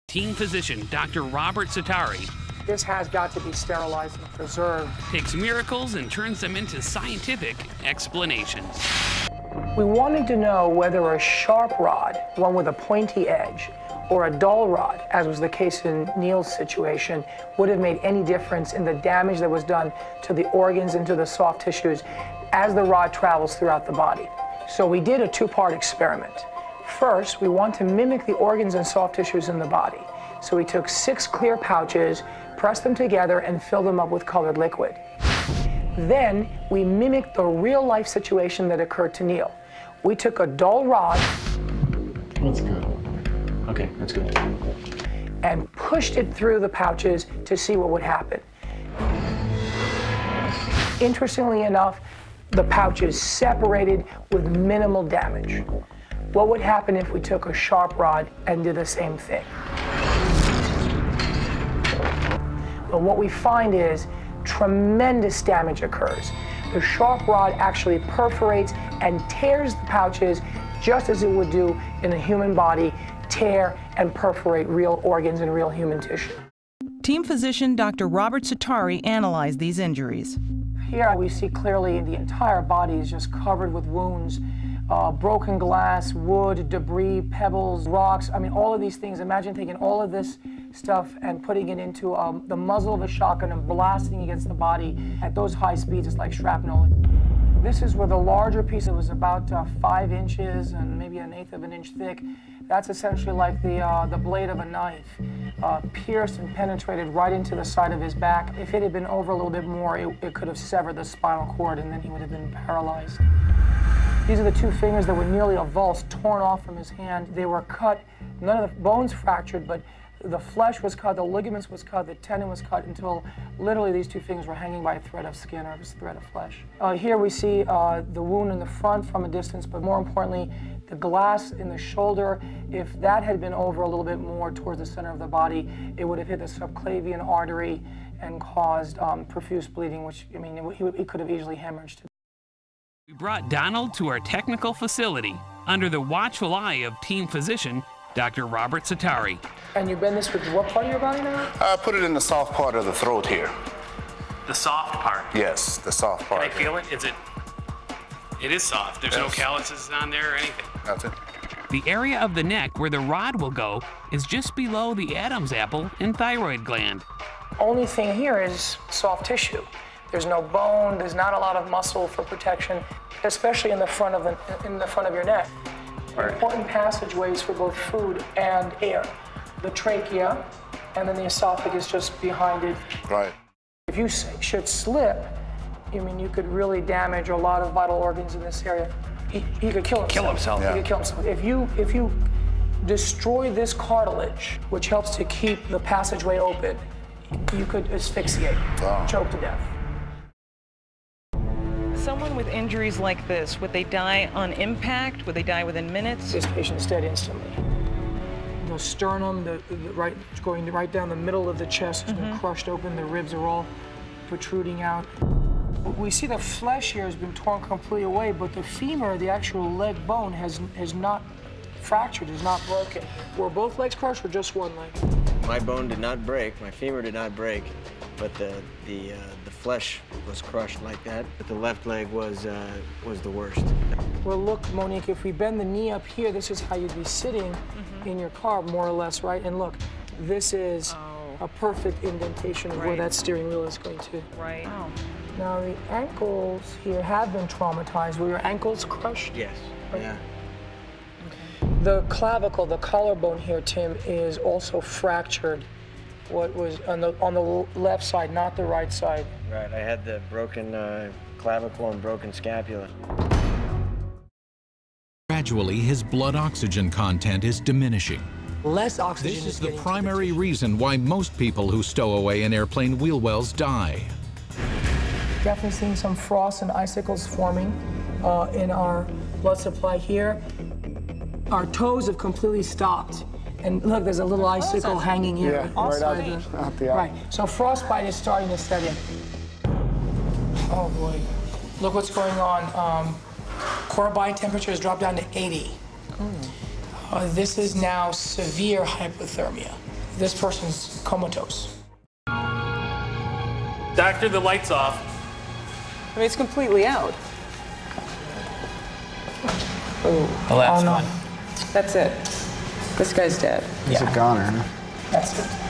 Team physician Dr. Robert Setari This has got to be sterilized and preserved. takes miracles and turns them into scientific explanations. We wanted to know whether a sharp rod, one with a pointy edge, or a dull rod, as was the case in Neil's situation, would have made any difference in the damage that was done to the organs and to the soft tissues as the rod travels throughout the body. So we did a two-part experiment. First, we want to mimic the organs and soft tissues in the body. So we took 6 clear pouches, pressed them together, and filled them up with colored liquid. Then we mimicked the real-life situation that occurred to Neil. We took a dull rod. That's good. Okay, that's good. And pushed it through the pouches to see what would happen. Interestingly enough, the pouches separated with minimal damage. What would happen if we took a sharp rod and did the same thing? But what we find is tremendous damage occurs. The sharp rod actually perforates and tears the pouches just as it would do in a human body, tear and perforate real organs and real human tissue. Team physician Dr. Robert Setari analyzed these injuries. Here we see clearly the entire body is just covered with wounds, broken glass, wood, debris, pebbles, rocks. I mean, all of these things. Imagine taking all of this stuff and putting it into the muzzle of a shotgun and blasting against the body at those high speeds. It's like shrapnel. This is where the larger piece that was about 5 inches and maybe 1/8 of an inch thick. That's essentially like the blade of a knife, pierced and penetrated right into the side of his back. If it had been over a little bit more, it could have severed the spinal cord and then he would have been paralyzed. These are the 2 fingers that were nearly avulsed, torn off from his hand. They were cut, none of the bones fractured, but the flesh was cut, the ligaments was cut, the tendon was cut until literally these 2 fingers were hanging by a thread of skin or a thread of flesh. Here we see the wound in the front from a distance, but more importantly, the glass in the shoulder. If that had been over a little bit more towards the center of the body, it would have hit the subclavian artery and caused profuse bleeding, which, I mean, he could have easily hemorrhaged. We brought Donald to our technical facility under the watchful eye of team physician Dr. Robert Setari. And you bend this with what part of your body now? Put it in the soft part of the throat here. The soft part. Yes, the soft part. Can I feel it? It is soft. There's no calluses on there or anything. That's it. The area of the neck where the rod will go is just below the Adam's apple and thyroid gland. Only thing here is soft tissue. There's no bone, there's not a lot of muscle for protection, especially in the front of your neck. Right. Important passageways for both food and air. The trachea, and then the esophagus just behind it. Right. If you should slip, I mean, you could really damage a lot of vital organs in this area. He could kill himself. Yeah. He could kill himself. If you destroy this cartilage, which helps to keep the passageway open, you could asphyxiate, choke to death. Someone with injuries like this, would they die on impact? Would they die within minutes? This patient is dead instantly. The sternum, going right down the middle of the chest has been crushed open. The ribs are all protruding out. We see the flesh here has been torn completely away, but the femur, the actual leg bone, has not fractured, is not broken. Were both legs crushed or just one leg? My bone did not break, my femur did not break, but the flesh was crushed like that. But the left leg was the worst. Well, look, Monique, if we bend the knee up here, this is how you'd be sitting in your car, more or less, right? And look, this is a perfect indentation of where that steering wheel is going to. Right. Oh. Now, the ankles here have been traumatized. Were your ankles crushed? Yes. Right. Yeah. The clavicle, the collarbone here, Tim, is also fractured. What was on the left side, not the right side. Right. I had the broken clavicle and broken scapula. Gradually, his blood oxygen content is diminishing. Less oxygen. This is the primary reason why most people who stow away in airplane wheel wells die. Definitely seeing some frost and icicles forming in our blood supply here. Our toes have completely stopped. And look, there's a little icicle hanging here. Yeah, right out the eye. Right, so frostbite is starting to set in. Oh boy, look what's going on. Core body temperature has dropped down to 80. This is now severe hypothermia. this person's comatose. Doctor, the light's off. I mean, it's completely out. The last one. That's it. This guy's dead. He's a goner, huh? That's it.